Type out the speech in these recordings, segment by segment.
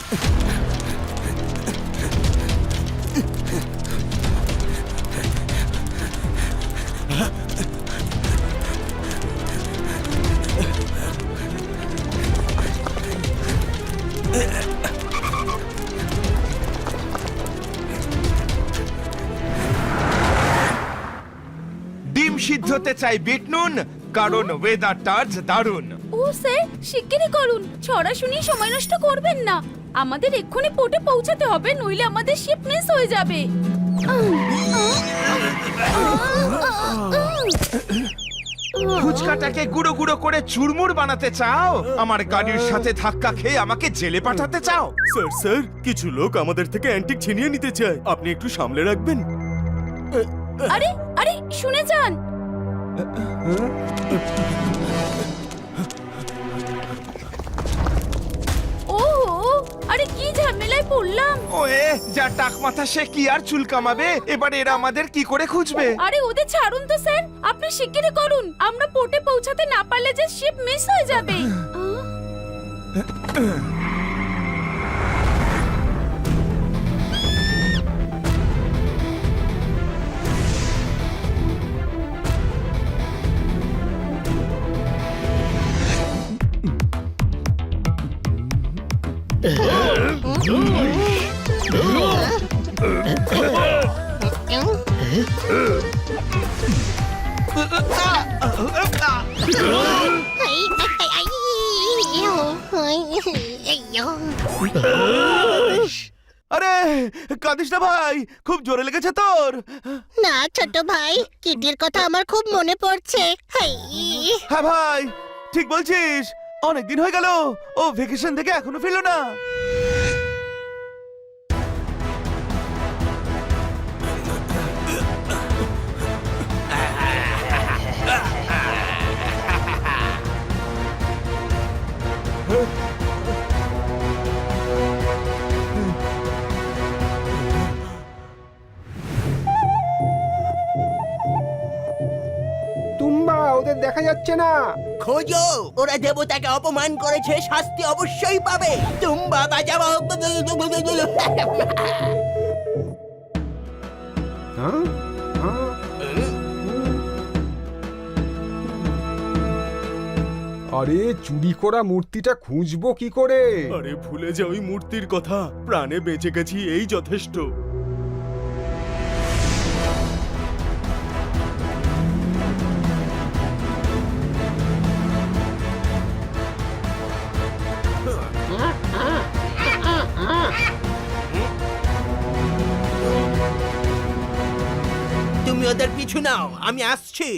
ডিম সিদ্ধ হতে চাই বিট নুন, কারণ ওয়েদারটা আজ দারুণ। ও স্যার, শিগগিরই করুন, ছড়া শুনিয়ে সময় নষ্ট করবেন না। আমাদের এক্ষুনি পোর্টে পৌঁছাতে হবে, নইলে আমাদের শিপ মিস হয়ে যাবে। ফুচকাটাকে গুঁড়ো গুঁড়ো করে চুরমুর বানাতে চাও? আমার গাড়ির সাথে ধাক্কা খেয়ে আমাকে জেলে পাঠাতে চাও? স্যার স্যার, কিছু লোক আমাদের থেকে অ্যান্টিক ছিনিয়ে নিতে চায়, আপনি একটু সামলে রাখবেন। আরে আরে, শুনে যান। ও, আরে কি ঝামেলায় পড়লাম। ওয়ে, যা টাক মাথা সে কি আর চুল কামাবে? এবার এরা আমাদের কি করে খুঁজবে? আরে ওদের ছাড়ুন তো স্যার, আপনি শিগগিরই করুন। আমরা পোর্টে পৌঁছাতে না পারলে যে শিপ মিস হয়ে যাবে। আরে কাঁদিস না ভাই, খুব জোরে লেগেছে তোর? না ছোট ভাই, কিটির কথা আমার খুব মনে পড়ছে। হাই, হ্যাঁ ভাই, ঠিক বলছিস, অনেকদিন হয়ে গেল, ও ভ্যাকেশন থেকে এখনো ফিরলো না। তুম্বা, ওদের দেখা যাচ্ছে না। খোঁজো, ওরা দেবতাকে অপমান করেছে, শাস্তি অবশ্যই পাবে। তুম্বা বাজাও। হ্যাঁ? হ্যাঁ? আরে চুরি করা মূর্তিটা খুঁজবো কি করে? আরে ভুলে যা ওই মূর্তির কথা, প্রাণে বেঁচে গেছি এই যথেষ্ট। তুমি ওদের পিছু নাও, আমি আসছি।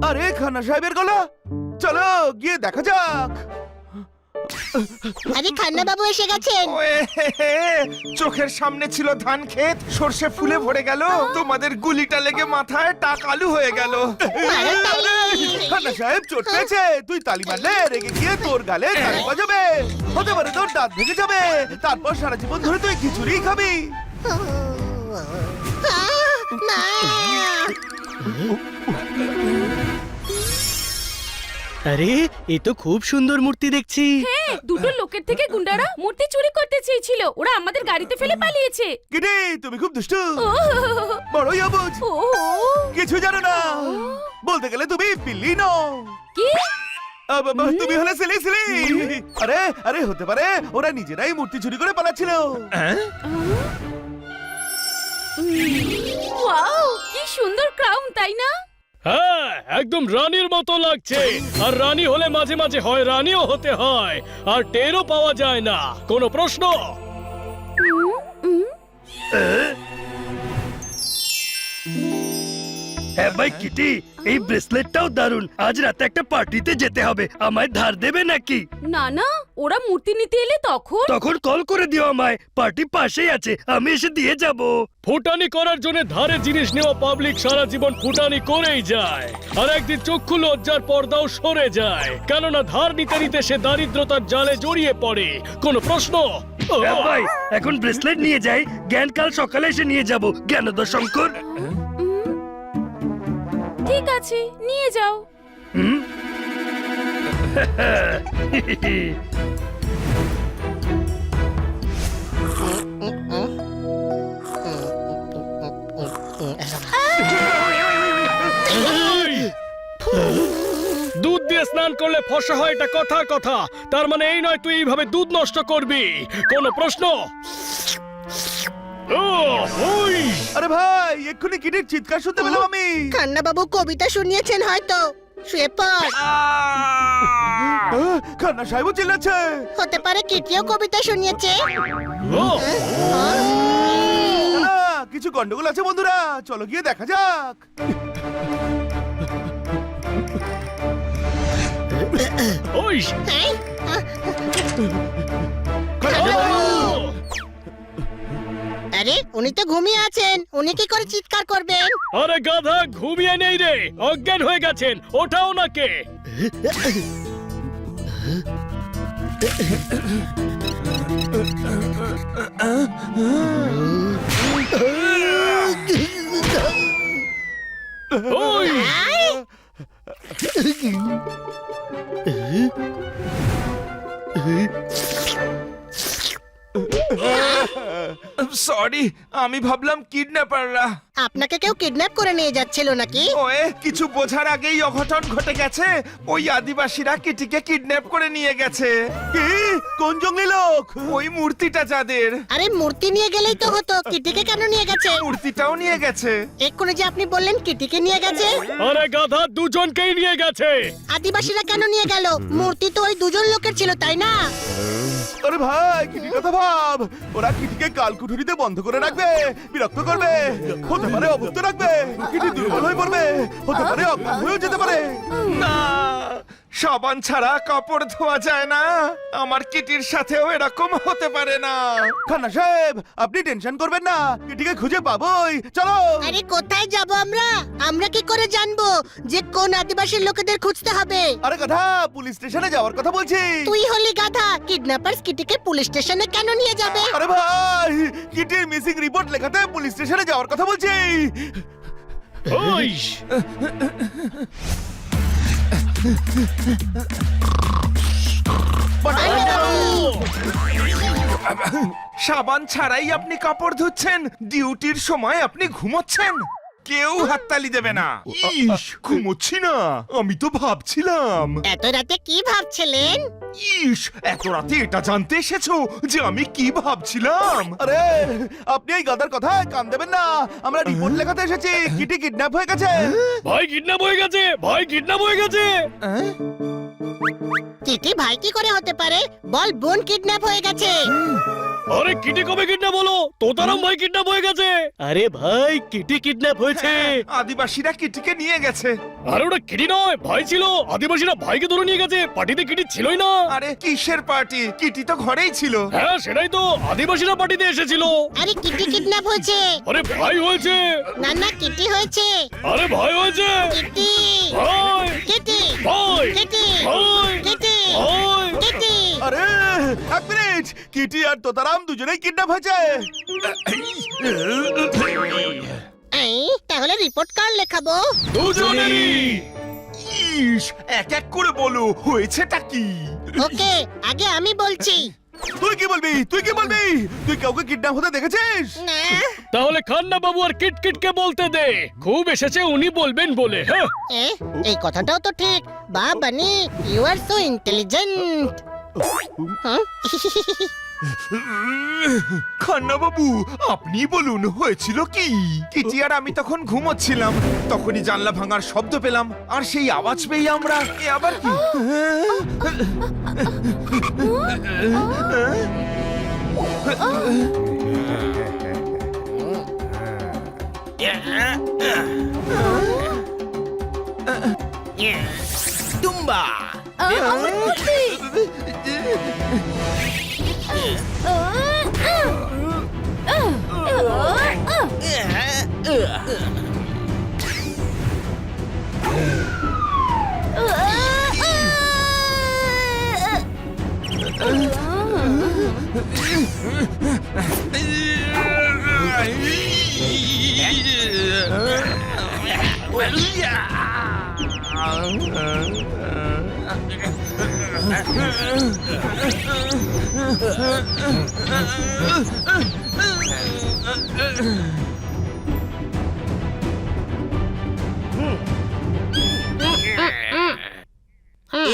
আরে খান্না সাহেবের গলা, চলো গিয়ে দেখা যাক। আরে খান্না বাবু এসে গেছেন। ওয়ে, চোখের সামনে ছিল ধান ক্ষেত, সর্ষে ফুলে ভরে গেল, তোমাদের গুলিটা লেগে মাথায় টাক আলু হয়ে গেল। মারো তালি। খান্না সাহেব চোট পেয়েছে, তুই তালি মারলে রেগে গিয়ে তোর গালে তালি বাজাবে, হতে পারে তোর দাঁত ভেঙে যাবে, তারপর সারা জীবন ধরে তুই খিচুড়ি খাবি। না, আরে এ তো খুব সুন্দর মূর্তি দেখছি। হ্যাঁ, দুটো লোকের থেকে গুন্ডারা মূর্তি চুরি করতে চেয়েছিল, ওরা আমাদের গাড়িতে ফেলে পালিয়েছে। কিরে, তুমি খুব দুষ্টু, ও, বড়ই অবুঝ, ও, কিছু জানো না, বলতে গেলে তুমি বিল্লি নও, কি? তুমি হলে সিলি সিলি। আরে আরে হতে পারে ওরা নিজেরাই মূর্তি চুরি করে পালাচ্ছিল। ওয়াও, কি সুন্দর ক্রাউন, তাই না? হ্যাঁ, একদম রানীর মতো লাগছে। আর রানী হলে মাঝে মাঝে হয় রানীও হতে হয়, আর টেরও পাওয়া যায় না। কোনো প্রশ্ন? হ্যাঁ ভাই কিটি, এই ব্রেসলেটটাও দারুণ। আজ রাতে একটা পার্টিতে যেতে হবে, আমায় ধার দেবে নাকি? না না, ওরা মূর্তি নিতে এলে তখন তখন কল করে দিও আমায়, পার্টি পাশেই আছে, আমি এসে দিয়ে যাব। ফুটানি করার জন্য ধারে জিনিস নেওয়া পাবলিক সারা জীবন ফুটানি করেই যায়, আর একদিন চক্ষু লজ্জার পর্দাও সরে যায়, কেননা ধার নিতে নিতে সে দারিদ্রতার জালে জড়িয়ে পড়ে। কোনো প্রশ্ন? ভাই এখন ব্রেসলেট নিয়ে যাই, জ্ঞান কাল সকালে এসে নিয়ে যাব। জ্ঞানোদয় শঙ্কর। ঠিক আছে, নিয়ে যাও। দুধ দিয়ে স্নান করলে ফসা হয়, এটা কথার কথা। তার মানে এই নয় তুই এইভাবে দুধ নষ্ট করবি। কোনো প্রশ্ন? ওই আরে ভাই, এক্ষুনি কিটির চিৎকার শুনতে পেলাম আমি। কান্না বাবু কবিতা শুনিয়েছেন হয়তো, শুয়ে পড়। খান্না সাহেবও চিল্লাচ্ছে। হতে পারে কিটিও কবিতা শুনিয়েছে। ও, না, কিছু গন্ডগোল আছে বন্ধুরা, চলো গিয়ে দেখা যাক। ওই এই, আরে উনি তো ঘুমিয়ে আছেন, উনি কি করে চিৎকার করবেন? আরে গাধা, ঘুমিয়ে নেই রে, অজ্ঞান হয়ে গেছেন। ওঠাও নাকে। ওই সরি, আমি ভাবলাম কিডন্যাপাররা। আপনাকে কেউ কিডন্যাপ করে নিয়ে যাচ্ছিল নাকি? ওয়ে, কিছু বোঝার আগেই অঘটন ঘটে গেছে। ওই আদিবাসীরা কিটিকে কিডন্যাপ করে নিয়ে গেছে। কি? কোন জঙ্গলি লোক? ওই মূর্তিটা যাদের। আরে মূর্তি নিয়ে গেলেই তো হতো, কিটিকে কেন নিয়ে গেছে? মূর্তিটাও নিয়ে গেছে। এক্ষুনি যে আপনি বললেন কিটিকে নিয়ে গেছে। আরে গাধা, দুজনকেই নিয়ে গেছে। আদিবাসীরা কেন নিয়ে গেল? মূর্তি তো ওই দুজন লোকের ছিল, তাই না? আরে ভাই, কিটির কথা ভাব। ওরা কিটিকে কালকুঠুরিতে বন্ধ করে রাখবে, বিরক্ত করবে, হতে পারে অভুক্ত রাখবে, কিটি দুর্বল হয়ে পড়বে, হতে পারে অজ্ঞান হয়েও যেতে পারে। না, সাবান ছাড়া কাপড় ধোয়া যায় না। আমার কিটির সাথেও এরকম হতে পারে না। খান্না সাহেব, আপনি টেনশন করবেন না, কিটিকে খুঁজে পাবোই। চলো। আরে কোথায় যাব আমরা? আমরা কি করে জানবো যে কোন আদিবাসী লোকেদের খুঁজতে হবে? আরে কথা, পুলিশ স্টেশনে যাওয়ার কথা বলছি। তুই হলি গাধা, কিডন্যাপারস কিটিকে পুলিশ স্টেশনে কেন নিয়ে যাবে? আরে ভাই, কিটির মিসিং রিপোর্ট লেখাতে পুলিশ স্টেশনে যাওয়ার কথা বলছি। ওই সাবান ছাড়াই আপনি কাপড় ধুচ্ছেন, ডিউটির সময় আপনি ঘুমোচ্ছেন, কেউ হাততালি দেবে না। ইস, ঘুমোচ্ছি না, আমি তো ভাবছিলাম। এত রাতে কি ভাবছিলেন? ইস, এত রাতে এটা জানতে এসেছো যে আমি কি ভাবছিলাম? আরে, আপনি এই গাদার কথায় কান দেবেন না, আমরা রিপোর্ট লেখাতে এসেছি, কিটি কিডন্যাপ হয়ে গেছে। ভাই কিডন্যাপ হয়ে গেছে, ভাই কিডন্যাপ হয়ে গেছে। কিটি ভাই কি করে হতে পারে? বল বোন কিডন্যাপ হয়ে গেছে। আরে কিটি কবে কিডন্যাপ হলো? তোতারাম ভাই কিডন্যাপ হয়ে গেছে। আরে ভাই, কিটি কিডন্যাপ হয়েছে। আদিবাসীরা কিটিকে নিয়ে গেছে। আরে ওটা কিটি নয়, ভাই ছিল। আদিবাসীরা ভাইকে ধরে নিয়ে গেছে, পার্টিতে কিটি ছিলই না। আরে কিসের পার্টি? কিটি তো ঘরেই ছিল। হ্যাঁ সেটাই তো, আদিবাসীরা পার্টিতে এসেছিল। আরে কিটি কিডন্যাপ হয়েছে। আরে ভাই হয়েছে। না না, কিটি হয়েছে। আরে ভাই হয়েছে। কিটি ভাই কিটি ভাই কিটি ভাই কিটি ভাই। কিটি। আরে, এক মিনিট, কিটি আর তোতারাম দুজনেই কিডন্যাপ হয়েছে। এই, তাহলে রিপোর্ট কার্ড লেখাবো। দুজনেরই। ইস, এক এক করে বলো, হয়েছেটা কি? ওকে, আগে আমি বলছি। তুই কি বলবি? তুই কি বলবি? তুই কাউকে কিডন্যাপ হতে দেখেছিস? না, তাহলে খান্না বাবু আর কিটকিটকে বলতে দে, খুব এসেছে উনি বলবেন বলে। হ্যাঁ এই কথাটাও তো ঠিক। বা Bani, you are so intelligent. Khanna বাবু, আপনি বলুন, হয়েছিল কি? কিটি আর আমি তখন ঘুমোচ্ছিলাম, তখনই জানলা ভাঙার শব্দ পেলাম, আর সেই আওয়াজ পেয়ে আমরা এ আবার কি? তুম্বা আমার মূর্তি।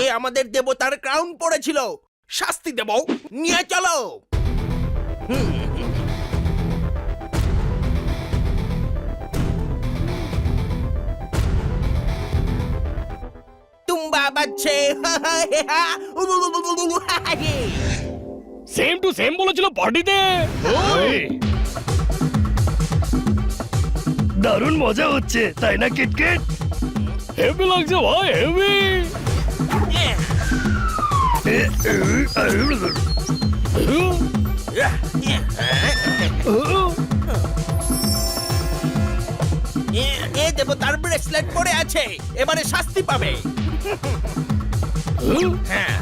এ আমাদের দেবতার ক্রাউন পড়েছিল, শাস্তি দেব, নিয়ে চলো। তুম্বা বাজছে। সেম টু সেম বলেছিল পার্টিতে। ওই দারুণ মজা হচ্ছে তাই না কিটকিট? হেভি লাগছে ভাই, হেভি। এ দেবতার ব্রেসলেট পড়ে আছে, এবারে শাস্তি পাবে।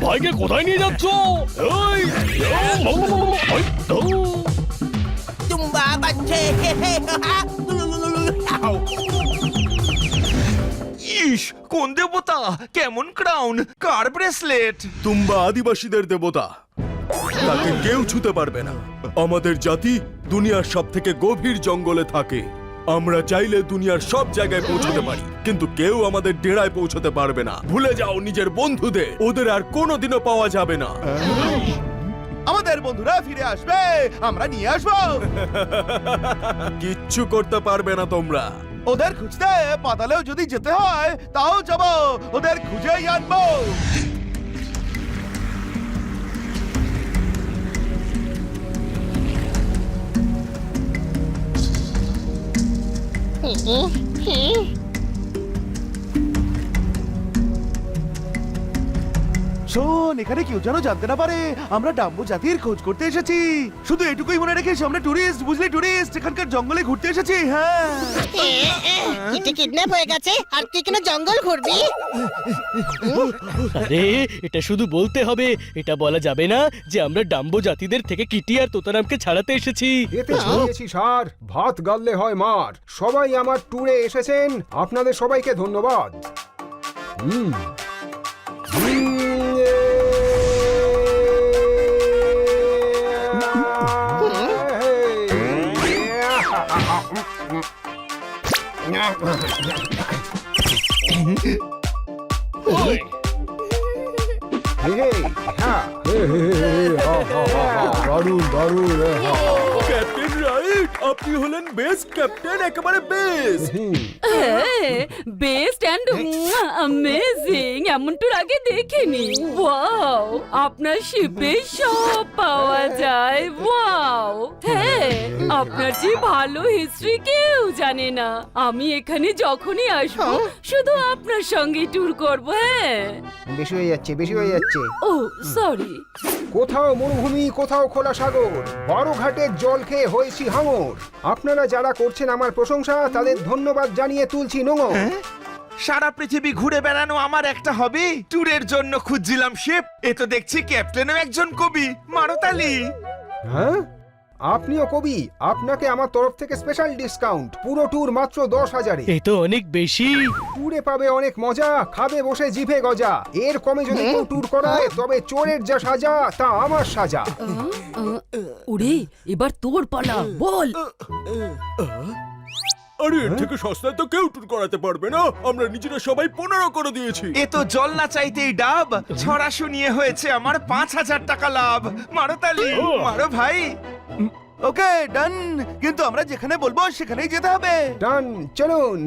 ভাইকে কোথায় নিয়ে যাচ্ছ? ওই তুম্বা বাজছে। ইস, কোন দেবতা, কেমন ক্রাউন, কার ব্রেসলেট? তুম্বা আদিবাসীদের দেবতা, তাকে কেউ ছুতে পারবে না। আমাদের জাতি দুনিয়ার সব থেকে গভীর জঙ্গলে থাকে। আমরা চাইলে দুনিয়ার সব জায়গায় পৌঁছতে পারি, কিন্তু কেউ আমাদের ডেরায় পৌঁছতে পারবে না। ভুলে যাও নিজের বন্ধুদের, ওদের আর কোনোদিনও পাওয়া যাবে না। আমাদের বন্ধুরা ফিরে আসবে, আমরা নিয়ে আসবো। কিচ্ছু করতে পারবে না তোমরা। ওদের খুঁজতে পাতালেও যদি যেতে হয় তাও যাব, ওদের খুঁজেই আনবো। শোন, এখানে কেউ যেন জানতে না পারে আমরা ডাম্বো জাতির খোঁজ করতে এসেছি। শুধু এটুকুই মনে রেখিস, আমরা টুরিস্ট, বুঝলি, টুরিস্ট, এখানকার জঙ্গলে ঘুরতে এসেছি। হ্যাঁ, কিটি কিডন্যাপ হয়ে গেছে আর তুই কেন জঙ্গল ঘুরবি? আরে এটা শুধু বলতে হবে, এটা বলা যাবে না যে আমরা ডাম্বো জাতিদের থেকে কিটি আর তোতারামকে ছাড়াতে এসেছি। এতে ছড়িয়েছি সার, ভাত গাললে হয় মার। সবাই আমার ট্যুরে এসেছেন, আপনাদের সবাইকে ধন্যবাদ। হুম ওই দারুণ দারুণ। ক্যাপ্টেন রাইট, আপনি হলেন বেস্ট ক্যাপ্টেন, একেবারে বেস্ট। বেস্ট অ্যান্ড অ্যামেজিং, এমন টুর আগে দেখিনি। ওয়াও, আপনার শিপে সব পাওয়া যায়। ওয়াও, হ্যাঁ, আপনার যে ভালো হিস্ট্রি কেউ জানে না। আমি এখানে যখনই আসবো শুধু আপনার সঙ্গে ট্যুর করবো। হ্যাঁ, বেশি হয়ে যাচ্ছে, বেশি হয়ে যাচ্ছে। ও সরি। কোথাও মরুভূমি, কোথাও খোলা সাগর, বড় ঘাটের জল খেয়ে হয়েছি হাঙর। আপনারা যারা করছেন আমার প্রশংসা, তাদের ধন্যবাদ জানিয়ে তুলছি নোঙর। সারা পৃথিবী ঘুরে বেড়ানো আমার একটা হবি। ট্যুরের জন্য খুঁজছিলাম শিপ, এ তো দেখছি ক্যাপ্টেনও একজন কবি, মারতালি। হ্যাঁ, আপনিও কবি, আপনাকে আমার তরফ থেকে স্পেশাল ডিসকাউন্ট। পুরো ট্যুর মাত্র 10,000-এ। এই তো অনেক বেশি। ট্যুরে পাবে অনেক মজা, খাবে বসে জিভে গজা। এর কমে যদি কেউ ট্যুর করায়, তবে চোরের যা সাজা তা আমার সাজা। ওরে, এবার তোর পালা, বল। আরে এর থেকে সস্তায় তো কেউ ট্যুর করাতে পারবে না। আমরা নিজেরা সবাই 15 করে দিয়েছি। এ তো জল না চাইতেই ডাব, ছড়া শুনিয়ে হয়েছে আমার 5,000 টাকা লাভ। মারতালি, মারো ভাই। ওকে, ডান। কিন্তু আমরা যেখানে বলবো সেখানেই যেতে হবে। ডান, চলুন।